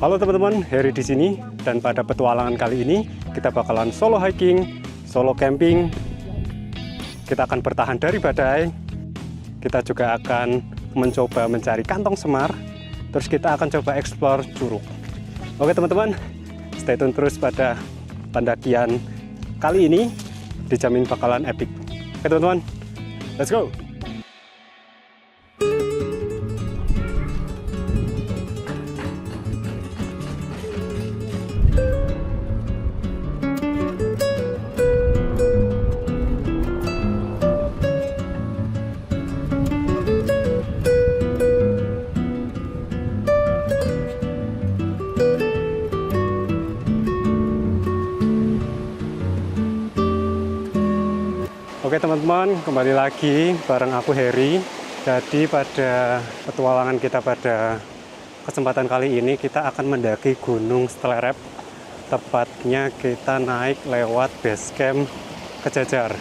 Halo teman-teman, Heri di sini, dan pada petualangan kali ini kita bakalan solo hiking, solo camping. Kita akan bertahan dari badai. Kita juga akan mencoba mencari kantong semar. Terus kita akan coba explore curug. Oke teman-teman, stay tune terus pada pendakian kali ini. Dijamin bakalan epic. Oke teman-teman, let's go! Oke teman-teman, kembali lagi bareng aku Heri. Jadi pada petualangan kita pada kesempatan kali ini kita akan mendaki Gunung Stelerep. Tepatnya kita naik lewat base camp Kejajar.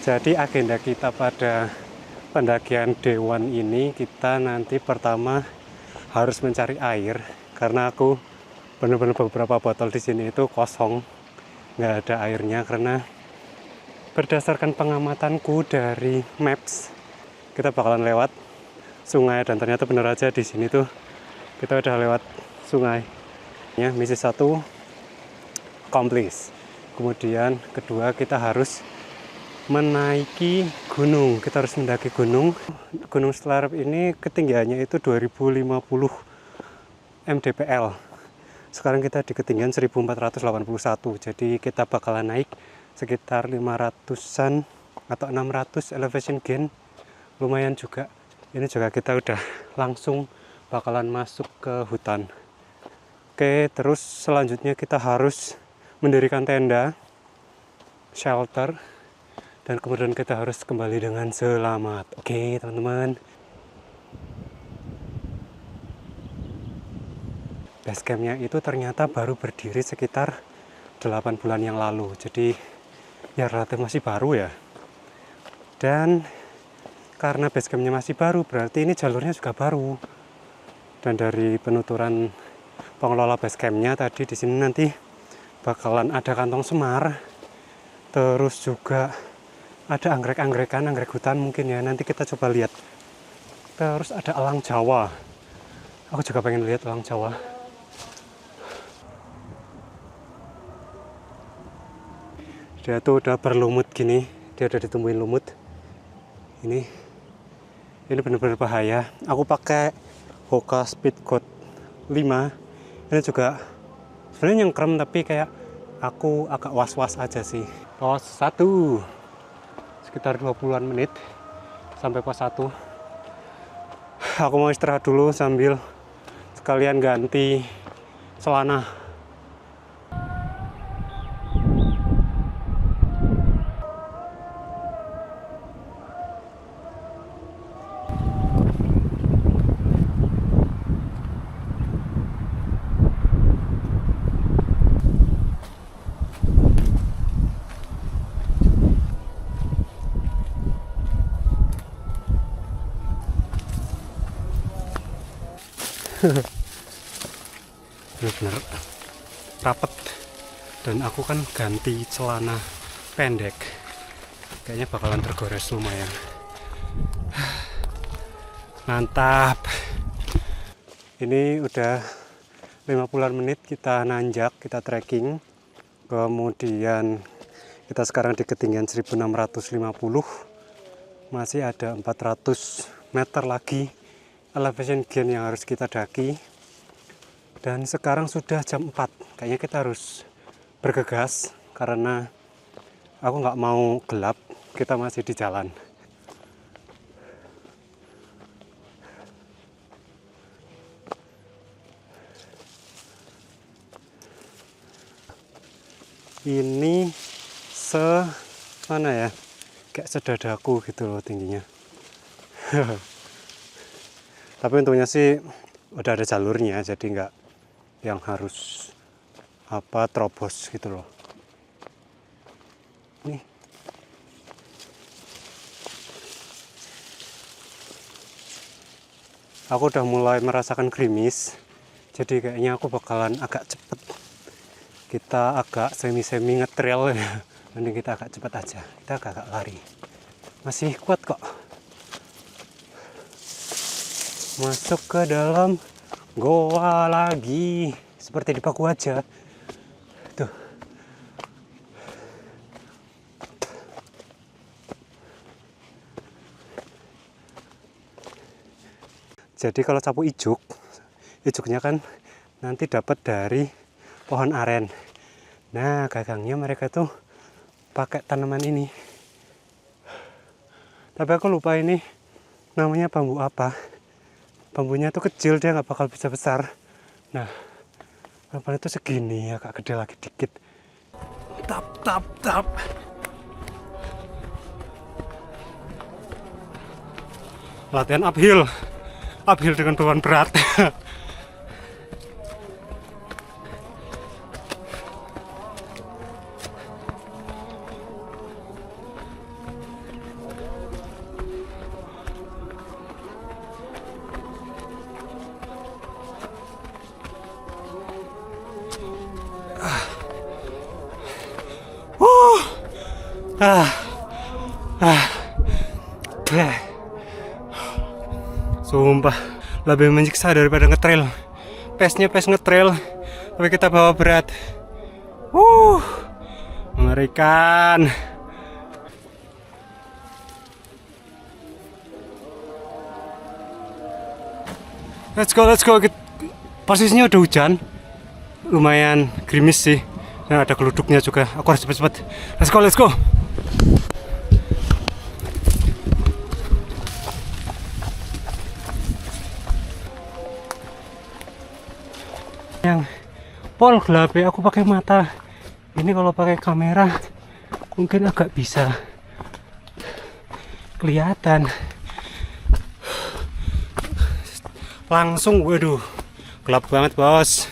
Jadi agenda kita pada pendakian Day 1 ini, kita nanti pertama harus mencari air karena aku benar-benar beberapa botol di sini itu kosong, nggak ada airnya. Karena berdasarkan pengamatanku dari Maps, kita bakalan lewat sungai, dan ternyata bener aja di sini tuh kita udah lewat sungai. Ya, misi 1 accomplish. Kemudian kedua, kita harus menaiki gunung. Kita harus mendaki gunung. Gunung Stelerep ini ketinggiannya itu 2050 mdpl. Sekarang kita di ketinggian 1481. Jadi kita bakalan naik sekitar 500-an atau 600 elevation gain, lumayan juga. Ini juga kita udah langsung bakalan masuk ke hutan. Oke, terus selanjutnya kita harus mendirikan tenda, shelter, dan kemudian kita harus kembali dengan selamat. Oke teman-teman, base campnya itu ternyata baru berdiri sekitar 8 bulan yang lalu, jadi ya relatif masih baru ya. Dan karena base campnya masih baru, berarti ini jalurnya juga baru. Dan dari penuturan pengelola base campnya tadi, di sini nanti bakalan ada kantong semar, terus juga ada anggrek-anggrek hutan mungkin ya, nanti kita coba lihat. Terus ada elang Jawa, aku juga pengen lihat elang Jawa. Dia tuh udah berlumut gini, dia udah ditumbuhin lumut. Ini benar-benar bahaya. Aku pakai Hoka Speed Code 5. Ini juga sebenarnya nyengkrem, tapi kayak aku agak was-was aja sih. Pos 1 sekitar 20-an menit sampai pos 1. Aku mau istirahat dulu sambil sekalian ganti celana. Bener-bener rapet, dan aku kan ganti celana pendek, kayaknya bakalan tergores lumayan. Mantap. Ini udah 50-an menit kita nanjak, kita trekking. Kemudian kita sekarang di ketinggian 1650. Masih ada 400 meter lagi elevation gain yang harus kita daki. Dan sekarang sudah jam 4. Kayaknya kita harus bergegas karena aku nggak mau gelap, kita masih di jalan. Ini mana ya, kayak sedadaku gitu loh tingginya. Tapi untungnya sih udah ada jalurnya, jadi nggak yang harus terobos gitu loh. Nih, aku udah mulai merasakan gerimis, Jadi kayaknya aku bakalan agak cepet. Kita agak semi-semi ngetrail ya. Mending kita agak cepet aja. Kita agak lari. Masih kuat kok. Masuk ke dalam goa lagi. Seperti di Paku aja. Tuh. Jadi kalau sapu ijuk, ijuknya kan nanti dapat dari pohon aren. Nah, gagangnya mereka tuh pakai tanaman ini. Tapi aku lupa ini namanya bambu apa. Bambunya tuh kecil, dia nggak bakal bisa besar. Nah, bambunya tuh segini, agak gede lagi dikit. Tap, tap, tap. Latihan uphill. Uphill dengan beban berat. Sumpah, lebih menyiksa daripada ngetrail. Pace-nya pace ngetrail, tapi kita bawa berat. Mengerikan. Let's go. Posisinya udah hujan, lumayan gerimis sih. Nah, ada geluduknya juga. Aku harus cepet-cepet. Let's go. Yang pol gelap ya, aku pakai mata. Ini kalau pakai kamera mungkin agak bisa kelihatan. Langsung, waduh, gelap banget bos.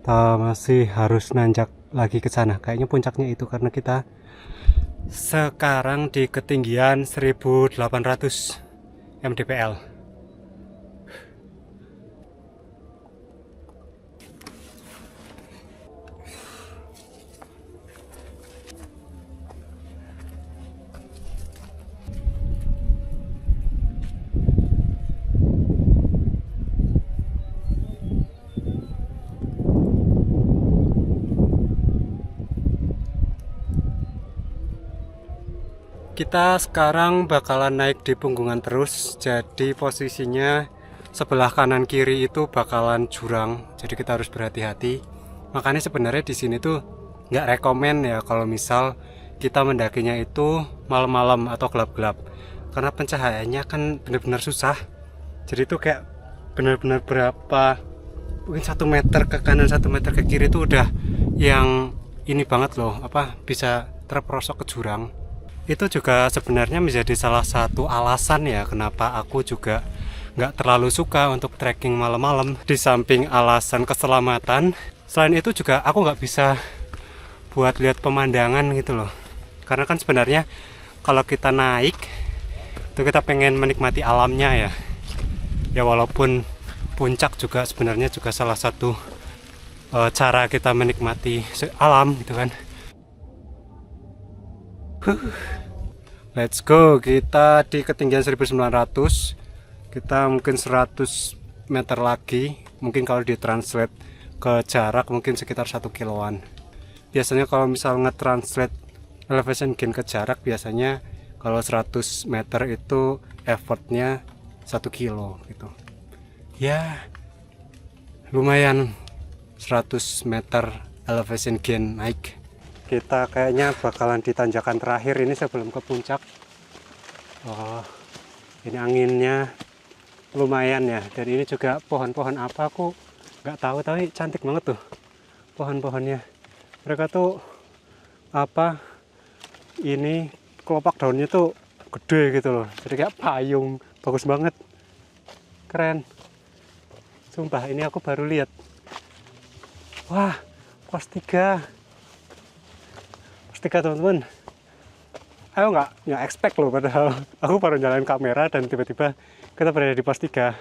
Kita masih harus nanjak lagi ke sana. Kayaknya puncaknya itu karena kita sekarang di ketinggian 1800 mdpl. Kita sekarang bakalan naik di punggungan terus, jadi posisinya sebelah kanan kiri itu bakalan jurang, jadi kita harus berhati-hati. Makanya sebenarnya di sini tuh nggak rekomen ya kalau misal kita mendakinya itu malam-malam atau gelap-gelap, karena pencahayaannya kan benar-benar susah. Jadi tuh kayak benar-benar berapa, mungkin 1 meter ke kanan 1 meter ke kiri itu udah yang ini banget loh, apa bisa terperosok ke jurang. Itu juga sebenarnya menjadi salah satu alasan ya kenapa aku juga nggak terlalu suka untuk trekking malam-malam. Di samping alasan keselamatan, selain itu juga aku nggak bisa buat lihat pemandangan gitu loh. Karena kan sebenarnya kalau kita naik itu kita pengen menikmati alamnya ya. Ya walaupun puncak juga sebenarnya juga salah satu cara kita menikmati alam gitu kan. Let's go, kita di ketinggian 1900, kita mungkin 100 meter lagi, mungkin kalau ditranslate ke jarak mungkin sekitar 1 kiloan. Biasanya kalau misal nge-translate elevation gain ke jarak, biasanya kalau 100 meter itu effortnya 1 kilo gitu. Ya lumayan, 100 meter elevation gain naik. Kita kayaknya bakalan di tanjakan terakhir ini sebelum ke puncak. Oh, ini anginnya lumayan ya. Dan ini juga pohon-pohon apa aku nggak tahu, tapi cantik banget tuh pohon-pohonnya. Mereka tuh apa? Ini kelopak daunnya tuh gede gitu loh. Jadi kayak payung, bagus banget, keren. Sumpah, ini aku baru lihat. Wah, pos 3. Teman-teman, aku nggak expect loh, padahal aku baru nyalain kamera dan tiba-tiba kita berada di pos 3.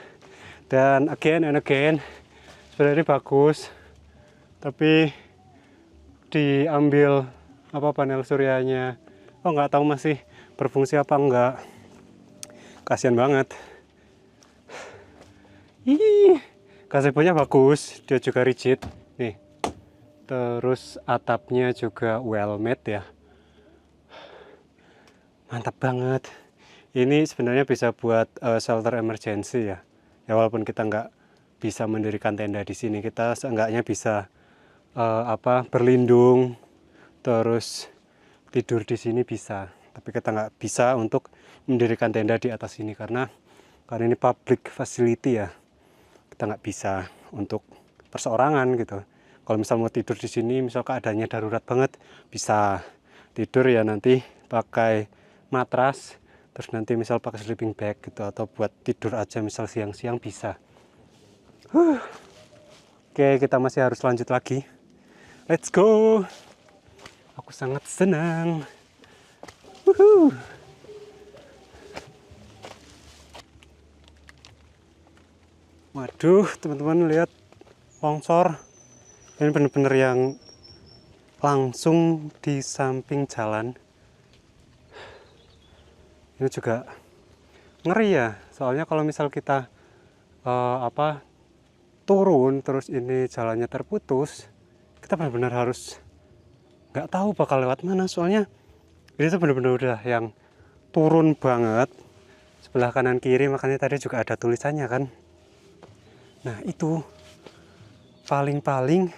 Dan again and again, sebenarnya bagus, tapi diambil apa panel suryanya. Oh, nggak tahu masih berfungsi apa enggak. Kasihan banget. Ih, gazebonya bagus, dia juga rigid. Nih, terus atapnya juga well made ya. Mantap banget. Ini sebenarnya bisa buat shelter emergency ya. Ya walaupun kita nggak bisa mendirikan tenda di sini, kita seenggaknya bisa berlindung, terus tidur di sini bisa. Tapi kita nggak bisa untuk mendirikan tenda di atas ini karena ini public facility ya. Kita nggak bisa untuk perseorangan gitu. Kalau misal mau tidur di sini, misal keadaannya darurat banget, bisa tidur ya nanti pakai matras, terus nanti misal pakai sleeping bag gitu, atau buat tidur aja misal siang-siang bisa. Oke, kita masih harus lanjut lagi. Let's go. Aku sangat senang. Woohoo. Waduh, teman-teman lihat longsor. Ini benar-benar yang langsung di samping jalan. Ini juga ngeri ya, soalnya kalau misal kita turun terus ini jalannya terputus, kita benar-benar harus nggak tahu bakal lewat mana, soalnya ini tuh benar-benar udah yang turun banget sebelah kanan kiri, makanya tadi juga ada tulisannya kan. Nah itu paling-paling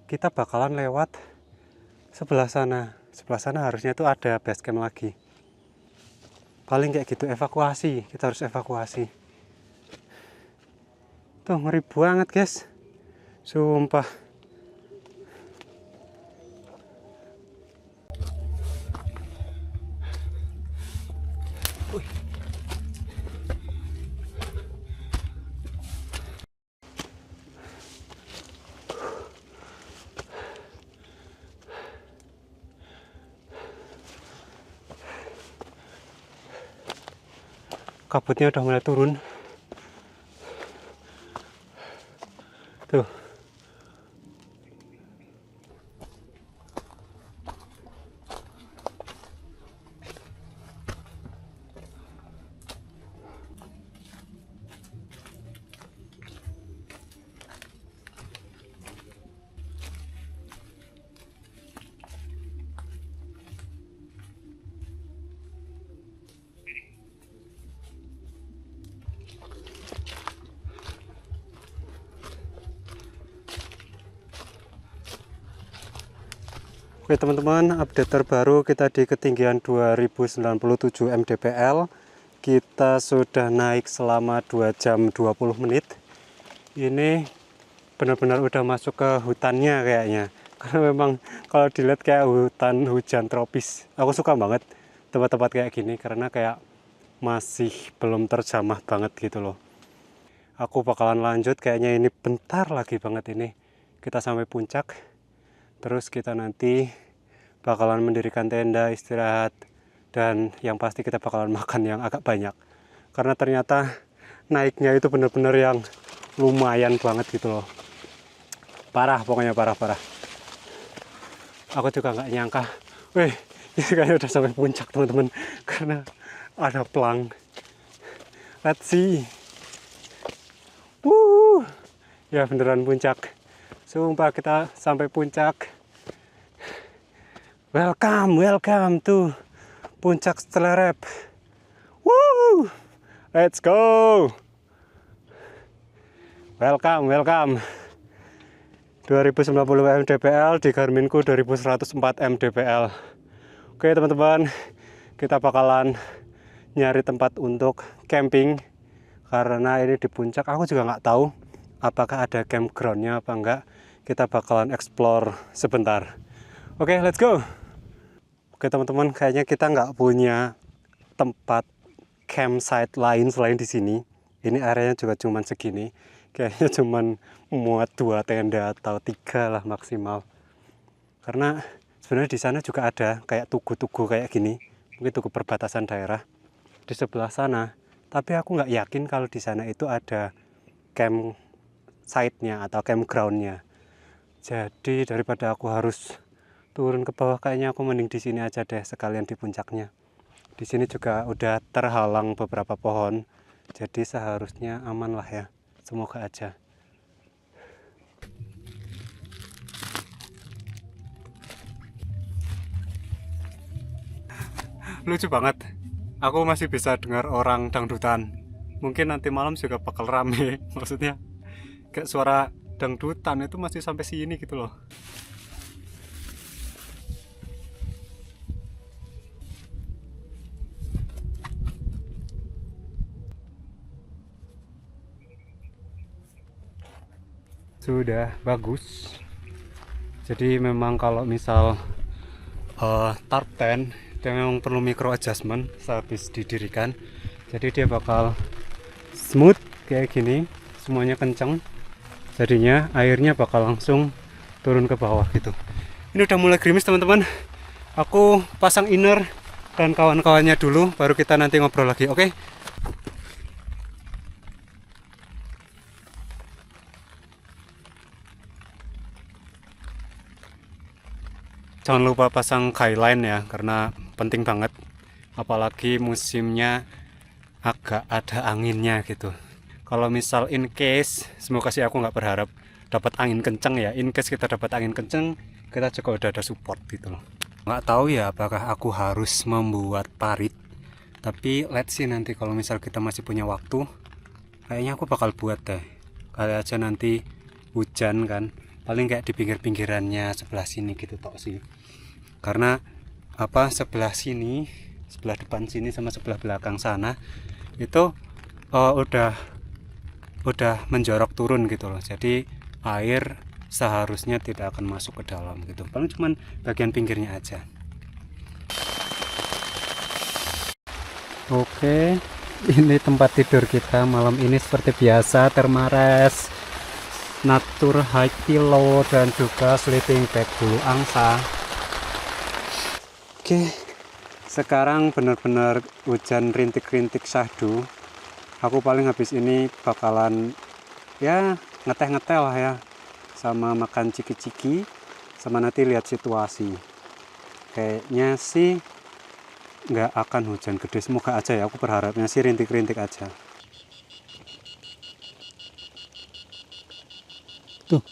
kita bakalan lewat sebelah sana harusnya tuh ada base camp lagi. Paling kayak gitu, evakuasi, kita harus evakuasi. Tuh ngeri banget guys, sumpah. Kabutnya udah mulai turun. Tuh. Oke teman-teman, update terbaru kita di ketinggian 2097 mdpl. Kita sudah naik selama 2 jam 20 menit. Ini benar-benar udah masuk ke hutannya kayaknya. Karena memang kalau dilihat kayak hutan hujan tropis. Aku suka banget tempat-tempat kayak gini karena kayak masih belum terjamah banget gitu loh. Aku bakalan lanjut, kayaknya ini bentar lagi banget ini kita sampai puncak. Terus kita nanti bakalan mendirikan tenda, istirahat, dan yang pasti kita bakalan makan yang agak banyak. Karena ternyata naiknya itu bener-bener yang lumayan banget gitu loh. Parah, pokoknya parah-parah. Aku juga nggak nyangka, weh, ini kayaknya udah sampai puncak teman-teman. Karena ada pelang. Let's see. Ya beneran puncak. Sumpah kita sampai puncak. Welcome to Puncak Stelerep. Woo! Let's go. Welcome. 2090 mdpl, di Garminku 2104 mdpl. Oke teman-teman, kita bakalan nyari tempat untuk camping karena ini di puncak. Aku juga nggak tahu apakah ada campgroundnya apa enggak. Kita bakalan explore sebentar. Oke, let's go. Oke teman-teman, kayaknya kita nggak punya tempat campsite lain selain di sini. Ini areanya juga cuman segini. Kayaknya cuman muat 2 tenda atau 3 lah maksimal. Karena sebenarnya di sana juga ada kayak tugu-tugu kayak gini. Mungkin tugu perbatasan daerah di sebelah sana. Tapi aku nggak yakin kalau di sana itu ada campsite-nya atau campground-nya. Jadi daripada aku harus turun ke bawah, kayaknya aku mending di sini aja deh, sekalian di puncaknya. Di sini juga udah terhalang beberapa pohon, jadi seharusnya aman lah ya. Semoga aja. Lucu banget. Aku masih bisa dengar orang dangdutan. Mungkin nanti malam juga bakal rame. Maksudnya kayak suara dangdutan itu masih sampai sini gitu loh. Sudah bagus. Jadi memang kalau misal tarp tent dia memang perlu micro adjustment sehabis didirikan. Jadi dia bakal smooth kayak gini, semuanya kenceng. Jadinya airnya bakal langsung turun ke bawah gitu. Ini udah mulai gerimis teman-teman. Aku pasang inner dan kawan-kawannya dulu, baru kita nanti ngobrol lagi, oke? Jangan lupa pasang skyline ya, karena penting banget. Apalagi musimnya agak ada anginnya gitu. Kalau misal in case, semoga sih aku nggak berharap dapat angin kenceng ya. In case kita dapat angin kenceng, kita juga udah ada support gitu loh. Nggak tahu ya apakah aku harus membuat parit. Tapi let's see nanti kalau misal kita masih punya waktu, kayaknya aku bakal buat deh. Kali aja nanti hujan kan, paling kayak di pinggir-pinggirannya sebelah sini gitu tok sih. Karena apa, sebelah sini, sebelah depan sini sama sebelah belakang sana itu udah menjorok turun gitu loh. Jadi air seharusnya tidak akan masuk ke dalam gitu. Paling cuman bagian pinggirnya aja. Oke, ini tempat tidur kita malam ini seperti biasa, Thermarest Natur High Pillow dan juga sleeping bag bulu angsa. Oke, sekarang benar-benar hujan rintik-rintik syahdu. Aku paling habis ini bakalan ya ngeteh-ngeteh lah ya, sama makan ciki-ciki, sama nanti lihat situasi. Kayaknya sih nggak akan hujan gede, semoga aja ya, aku berharapnya sih rintik-rintik aja. Tuh.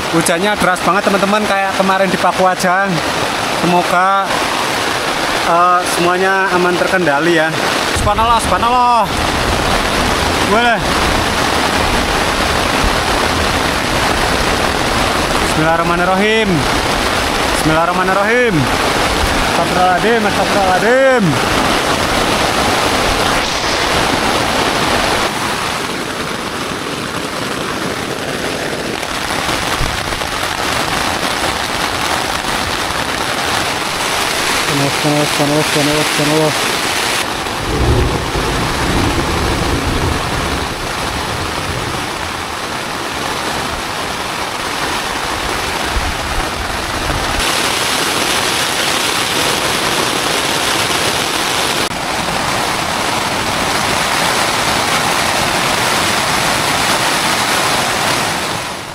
Hujannya deras banget teman-teman, kayak kemarin di Pakuajang. Semoga semuanya aman terkendali ya. Subhanallah, subhanallah. Boleh. Bismillahirrahmanirrahim. Bismillahirrahmanirrahim. Astagfirullahaladzim, astagfirullahaladzim. Subhanallah.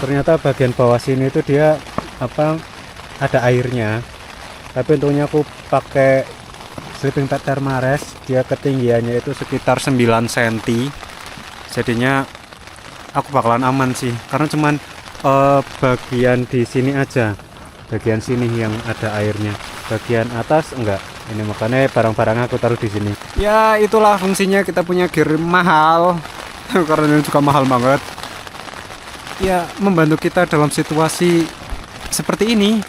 Ternyata bagian bawah sini itu dia apa, ada airnya. Tapi untungnya aku pakai sleeping bag Thermarest, dia ketinggiannya itu sekitar 9 cm. Jadinya aku bakalan aman sih, karena cuman bagian di sini aja, bagian sini yang ada airnya, bagian atas enggak. Ini makanya barang-barang aku taruh di sini. Ya itulah fungsinya kita punya gear mahal karena ini juga mahal banget. Ya membantu kita dalam situasi seperti ini.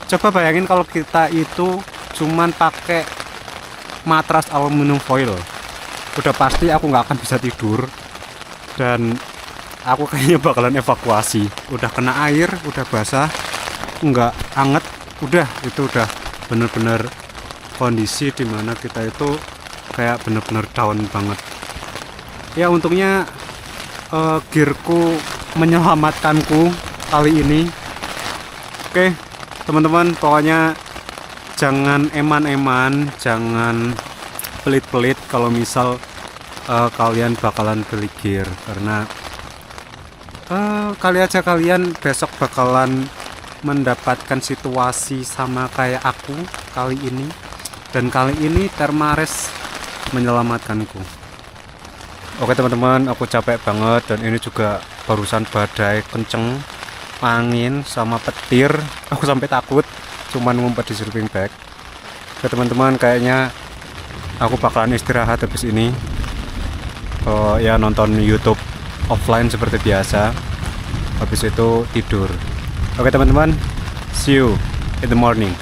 Coba bayangin kalau kita itu cuman pakai matras aluminium foil, udah pasti aku nggak akan bisa tidur dan aku kayaknya bakalan evakuasi. Udah kena air, udah basah, nggak anget, itu udah bener-bener kondisi dimana kita itu kayak bener-bener down banget. Ya untungnya gearku menyelamatkanku kali ini. Oke teman-teman, pokoknya jangan eman-eman, jangan pelit-pelit kalau misal kalian bakalan beli gear, karena kali aja kalian besok bakalan mendapatkan situasi sama kayak aku kali ini. Dan kali ini Thermarest menyelamatkanku. Oke teman-teman, aku capek banget dan ini juga barusan badai kenceng, angin sama petir. Aku sampai takut cuman ngumpet di sleeping bag. Oke teman-teman, kayaknya aku bakalan istirahat habis ini. Ya nonton YouTube offline seperti biasa. Habis itu tidur. Oke teman-teman, see you in the morning.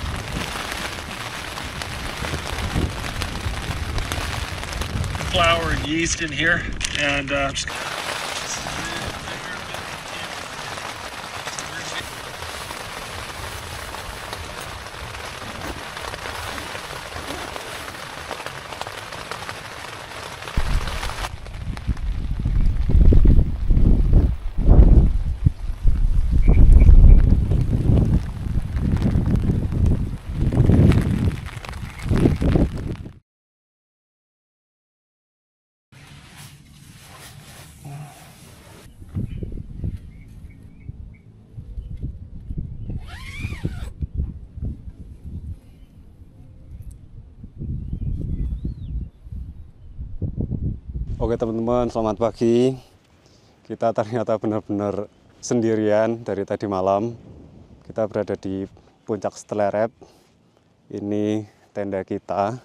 Flour and yeast in here, and just Oke teman-teman, selamat pagi. Kita ternyata benar-benar sendirian dari tadi malam. Kita berada di puncak Stelerep. Ini tenda kita.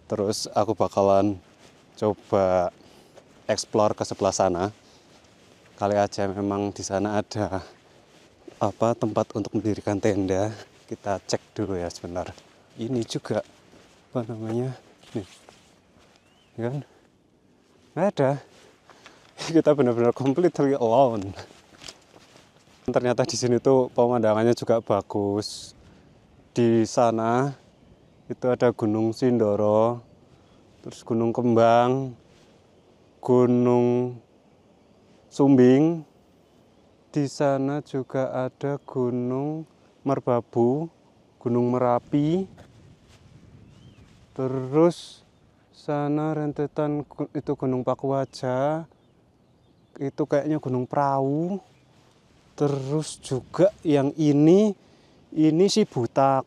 Terus aku bakalan coba explore ke sebelah sana. Kali aja memang di sana ada tempat untuk mendirikan tenda. Kita cek dulu ya sebentar. Ini juga nih, kan? Nggak ada. Kita benar-benar completely alone. Ternyata di sini tuh pemandangannya juga bagus. Di sana itu ada Gunung Sindoro, terus Gunung Kembang, Gunung Sumbing. Di sana juga ada Gunung Merbabu, Gunung Merapi. Terus sana rentetan itu Gunung Pakuaja, itu kayaknya Gunung Perahu. Terus juga yang ini sih Butak.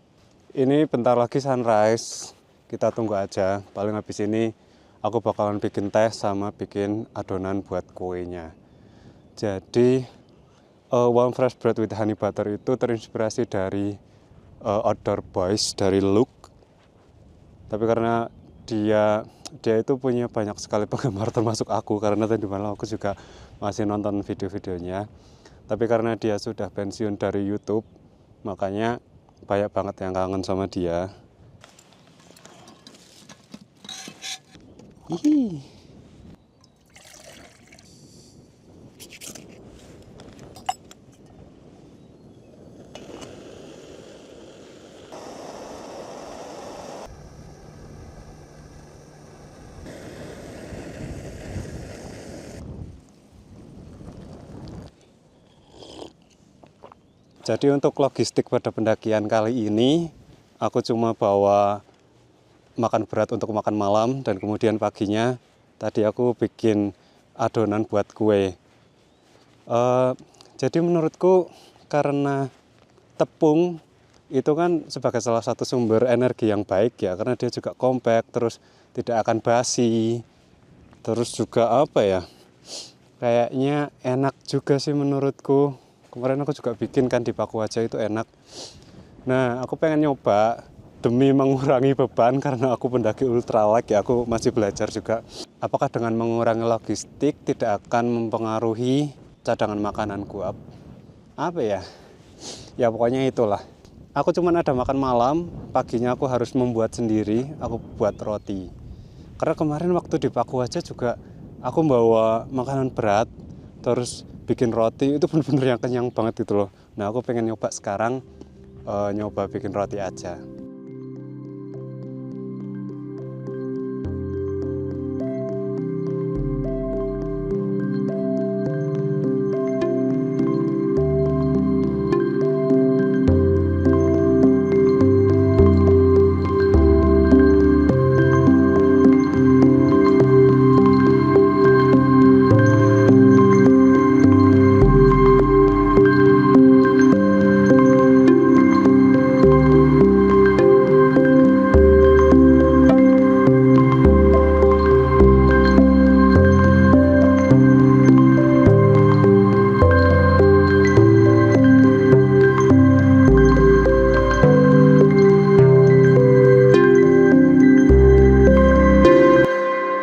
Ini bentar lagi sunrise, kita tunggu aja. Paling habis ini aku bakalan bikin teh sama bikin adonan buat kuenya. Jadi Warm Fresh Bread with Honey Butter itu terinspirasi dari Outdoor Boys dari Look. Tapi karena dia itu punya banyak sekali penggemar termasuk aku, karena tadi malam aku juga masih nonton video-videonya. Tapi karena dia sudah pensiun dari YouTube, makanya banyak banget yang kangen sama dia. Hihi. Jadi untuk logistik pada pendakian kali ini, aku cuma bawa makan berat untuk makan malam, dan kemudian paginya tadi aku bikin adonan buat kue. Jadi menurutku karena tepung itu kan sebagai salah satu sumber energi yang baik ya, karena dia juga compact, terus tidak akan basi, terus juga apa ya, kayaknya enak juga sih menurutku. Kemarin aku juga bikin kan di paku aja, itu enak. Nah aku pengen nyoba demi mengurangi beban karena aku pendaki ultralight ya, aku masih belajar juga. Apakah dengan mengurangi logistik tidak akan mempengaruhi cadangan makananku? Apa ya? Ya pokoknya itulah. Aku cuman ada makan malam, paginya aku harus membuat sendiri, aku buat roti. Karena kemarin waktu di paku aja juga aku bawa makanan berat, terus bikin roti, itu bener-bener yang kenyang banget gitu loh. Nah aku pengen nyoba sekarang, nyoba bikin roti aja.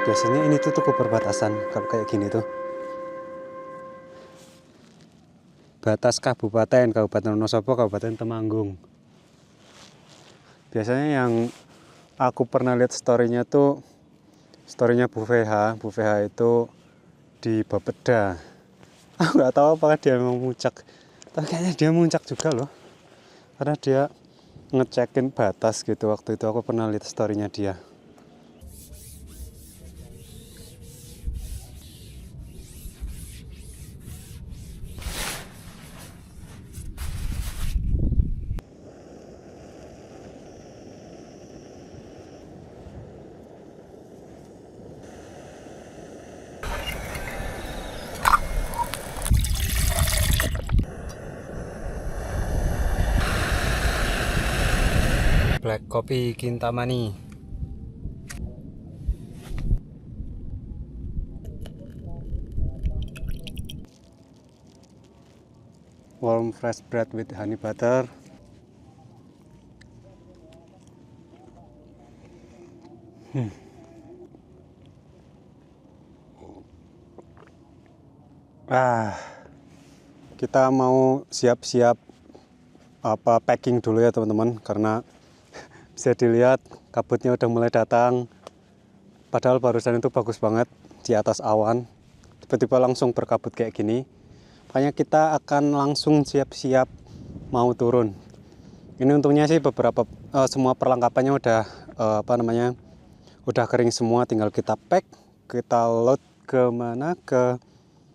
Biasanya ini tuh tuku perbatasan kalau kayak gini tuh. Batas Kabupaten Wonosobo, Kabupaten Temanggung. Biasanya yang aku pernah lihat story-nya tuh, story-nya Bu VH itu di Bapeda. Aku nggak tahu apakah dia memang muncak, tapi kayaknya dia muncak juga loh. Karena dia ngecekin batas gitu, waktu itu aku pernah lihat story-nya dia. Black Coffee Kintamani. Warm fresh bread with honey butter. Kita mau siap-siap packing dulu ya teman-teman, karena bisa dilihat kabutnya udah mulai datang. Padahal barusan itu bagus banget di atas awan, tiba-tiba langsung berkabut kayak gini. Makanya kita akan langsung siap-siap mau turun. Ini untungnya sih beberapa semua perlengkapannya udah udah kering semua, tinggal kita pack, kita load ke mana, ke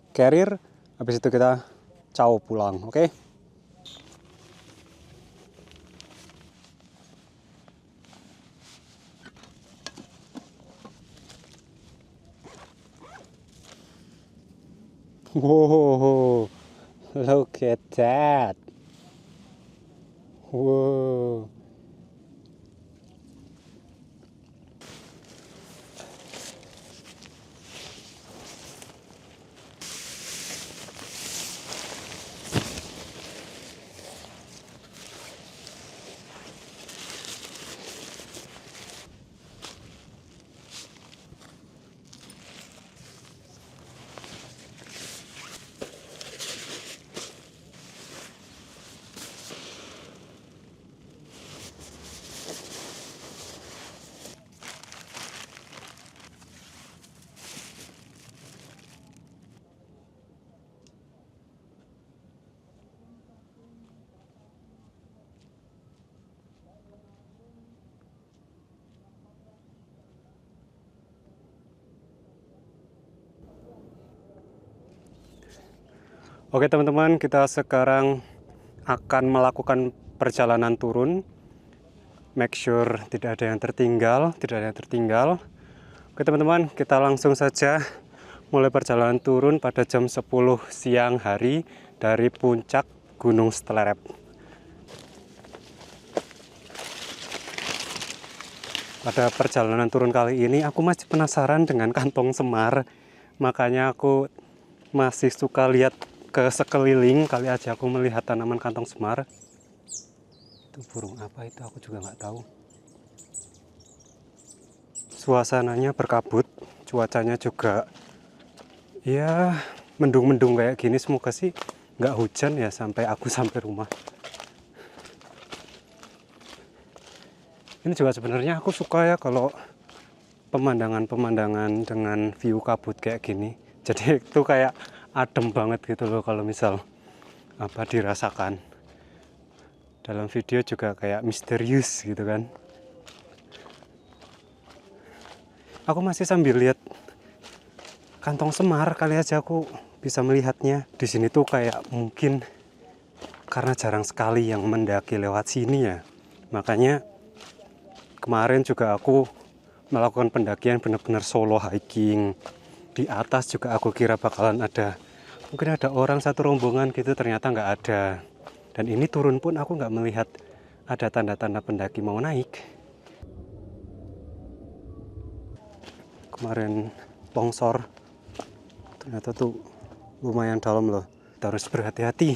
carrier, habis itu kita caw pulang, oke? Whoa, look at that. Whoa. Oke teman-teman, kita sekarang akan melakukan perjalanan turun. Make sure tidak ada yang tertinggal. Oke teman-teman, kita langsung saja mulai perjalanan turun pada jam 10 siang hari dari puncak Gunung Stelerep. Pada perjalanan turun kali ini aku masih penasaran dengan kantong semar, makanya aku masih suka lihat ke sekeliling. Kali aja aku melihat tanaman kantong semar. Itu burung apa itu, aku juga nggak tahu. Suasananya berkabut, cuacanya juga ya mendung-mendung kayak gini. Semoga sih nggak hujan ya sampai aku sampai rumah. Ini juga sebenarnya aku suka ya kalau pemandangan-pemandangan dengan view kabut kayak gini. Jadi itu kayak adem banget gitu loh kalau misal apa dirasakan. Dalam video juga kayak misterius gitu kan. Aku masih sambil lihat kantong semar, kali aja aku bisa melihatnya. Di sini tuh kayak mungkin karena jarang sekali yang mendaki lewat sini ya. Makanya kemarin juga aku melakukan pendakian benar-benar solo hiking. Di atas juga aku kira bakalan ada, mungkin ada orang satu rombongan gitu, ternyata nggak ada. Dan ini turun pun aku nggak melihat ada tanda-tanda pendaki mau naik. Kemarin longsor, ternyata tuh lumayan dalam loh. Kita harus berhati-hati.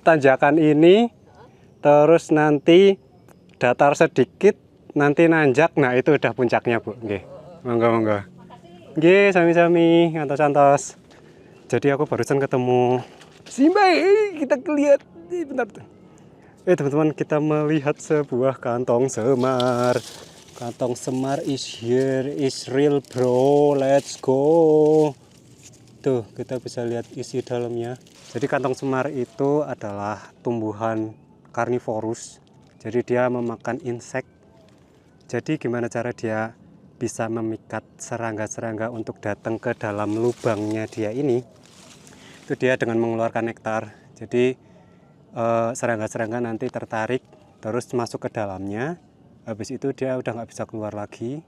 Tanjakan ini, terus nanti datar sedikit, nanti nanjak. Nah itu udah puncaknya Bu. Nggih. Monggo. Nggih, sami-sami, ngantos-antos. Jadi aku barusan ketemu Simba, kita lihat. Bentar. Teman-teman, kita melihat sebuah kantong semar. Kantong semar is here, is real bro, let's go. Tuh, kita bisa lihat isi dalamnya. Jadi kantong semar itu adalah tumbuhan karnivorus. Jadi dia memakan insek. Jadi gimana cara dia bisa memikat serangga-serangga untuk datang ke dalam lubangnya dia ini? Itu dia dengan mengeluarkan nektar. Jadi serangga-serangga nanti tertarik terus masuk ke dalamnya. Habis itu dia udah nggak bisa keluar lagi.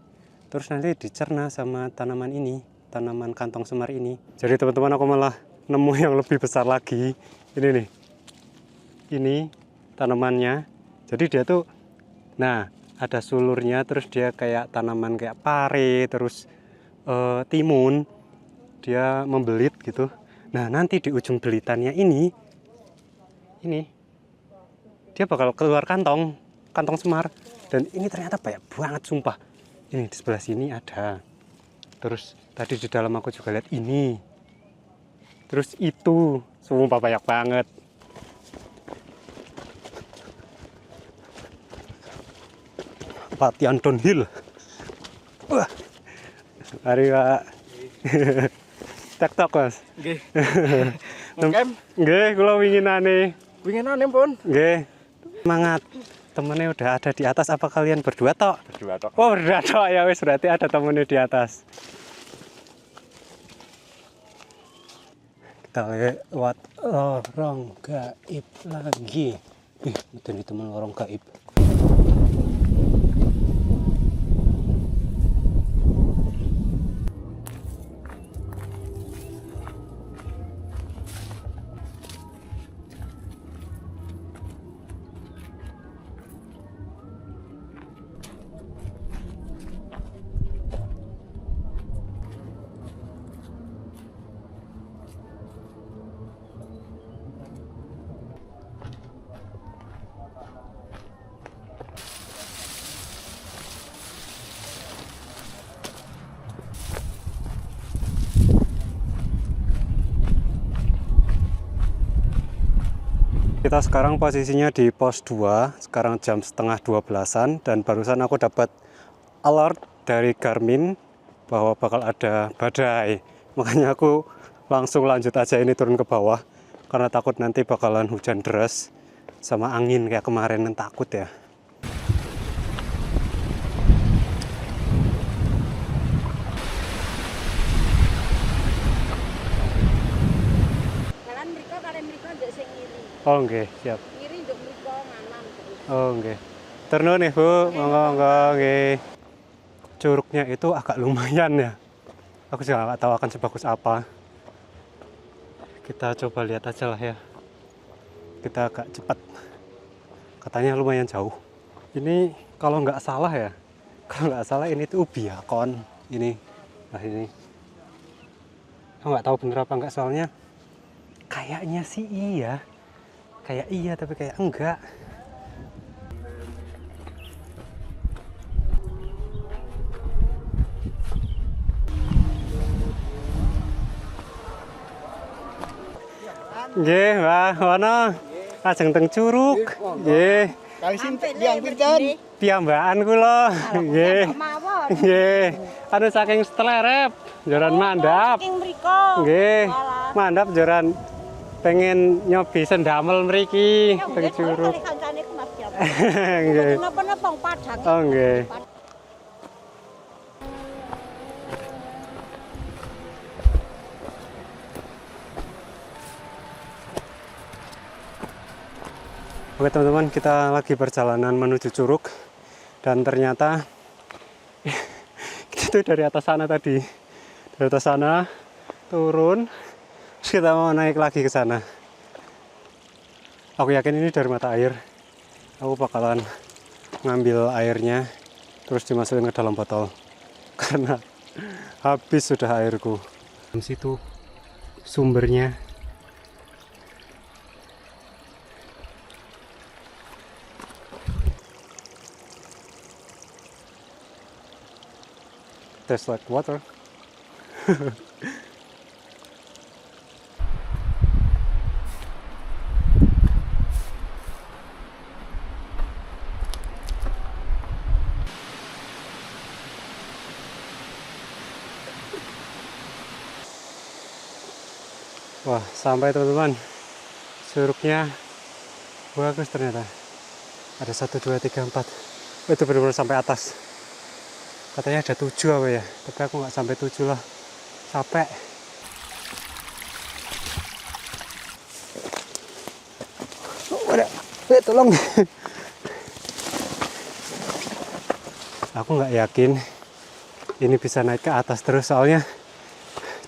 Terus nanti dicerna sama tanaman ini, tanaman kantong semar ini. Jadi teman-teman, aku malah nemu yang lebih besar lagi. Ini nih. Ini tanamannya. Jadi dia tuh, nah ada sulurnya, terus dia kayak tanaman kayak pare, terus timun. Dia membelit gitu. Nah nanti di ujung belitannya ini dia bakal keluar kantong semar. Dan ini ternyata banyak banget sumpah. Ini di sebelah sini ada. Terus tadi di dalam aku juga lihat ini. Terus itu sumpah banyak banget. Latihan downhill. Wah. Mari Pak. TikTok Mas. Nggih. Ngkem? Nggih, kula winginane. Winginane pun. Nggih. Semangat. Temennya udah ada di atas, apa kalian berdua tok? Berdua tok. Oh, berdua tok ya wis, berarti ada temennya di atas. Kita lewat lorong gaib lagi. Betul itu lorong gaib. Kita sekarang posisinya di pos 2, sekarang jam setengah 12-an, dan barusan aku dapat alert dari Garmin bahwa bakal ada badai. Makanya aku langsung lanjut aja ini turun ke bawah, karena takut nanti bakalan hujan deras sama angin kayak kemarin, takut ya. Oh nggih, siap. Ngiri nduk mriko nganan terus. Oh nggih. Terus nih Bu, monggo nggih. Curugnya itu agak lumayan ya. Aku juga nggak tahu akan sebagus apa. Kita coba lihat aja lah ya. Kita agak cepat. Katanya lumayan jauh. Ini kalau nggak salah ya. Kalau nggak salah ini tuh Ubiakon. Ini. Nah ini. Aku nggak tahu bener apa nggak soalnya. Kayaknya sih iya. Kayak iya tapi kayak enggak. Nggih, Mbah, ono. Lajeng teng Curug. Nggih. Kali sinten yang pinten? Piyambakan kula. Nggih. Mawon. Nggih. Anu saking Stelerep, joran mandap. Saking mriko. Nggih. Mandap joran pengen nyobi sendamel mriki teng Curug. Kancane ku Mas Jam. Nggih. Napa-napa Padang. Oh nggih. Oke teman-teman, kita lagi perjalanan menuju Curug dan ternyata itu dari atas sana tadi, dari atas sana turun, terus kita mau naik lagi ke sana. Aku yakin ini dari mata air. Aku bakalan ngambil airnya terus dimasukin ke dalam botol karena habis sudah airku. Di situ sumbernya. Tastes like water. Wah, sampai teman-teman. Curugnya bagus ternyata. Ada 1, 2, 3, 4. Itu benar-benar sampai atas. Katanya ada 7 apa ya, tapi aku nggak sampai 7 lah, capek. Oh, ada, tolong. Aku nggak yakin ini bisa naik ke atas terus, soalnya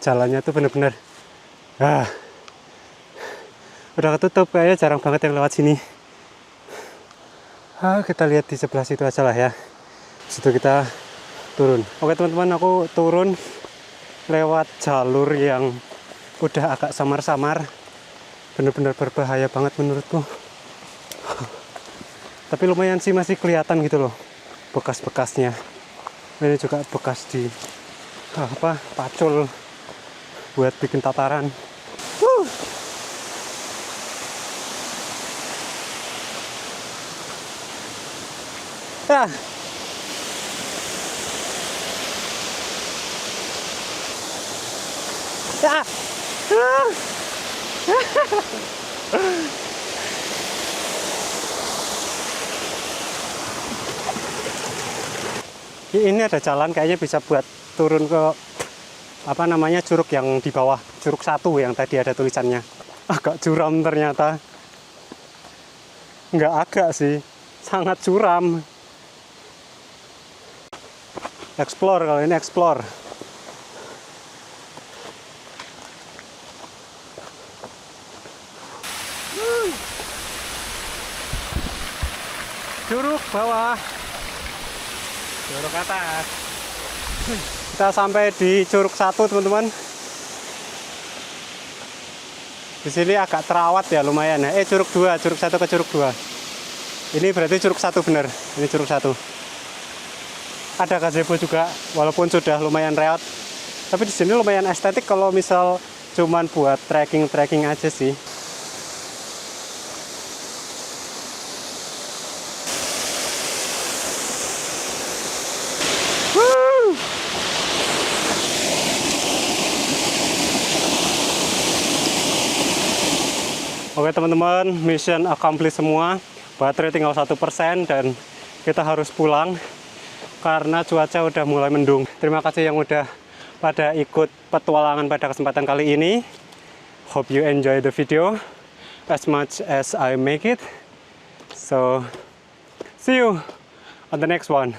jalannya tuh bener-bener udah ketutup, kayaknya jarang banget yang lewat sini. Kita lihat di sebelah situ aja lah ya. Situ kita turun. Oke teman-teman, aku turun lewat jalur yang udah agak samar-samar, bener-bener berbahaya banget menurutku. Tapi lumayan sih masih kelihatan gitu loh bekas-bekasnya. Ini juga bekas di pacul buat bikin tataran. Ya. Ya. Ini ada jalan kayaknya bisa buat turun ke curug yang di bawah, curug 1 yang tadi ada tulisannya. Agak curam ternyata. Nggak agak sih, sangat curam. Explore, kalau ini explore. Curug bawah, curug atas. Kita sampai di curug 1 teman-teman. Di sini agak terawat ya, lumayan ya. Curug 2, curug 1 ke curug 2. Ini berarti curug 1 bener. Ini curug 1. Ada gazebo juga, walaupun sudah lumayan reot. Tapi di sini lumayan estetik kalau misal cuman buat trekking aja sih. Oke teman-teman, mission accomplished semua. Baterai tinggal 1% dan kita harus pulang karena cuaca udah mulai mendung. Terima kasih yang udah pada ikut petualangan pada kesempatan kali ini. Hope you enjoy the video as much as I make it. So, see you on the next one.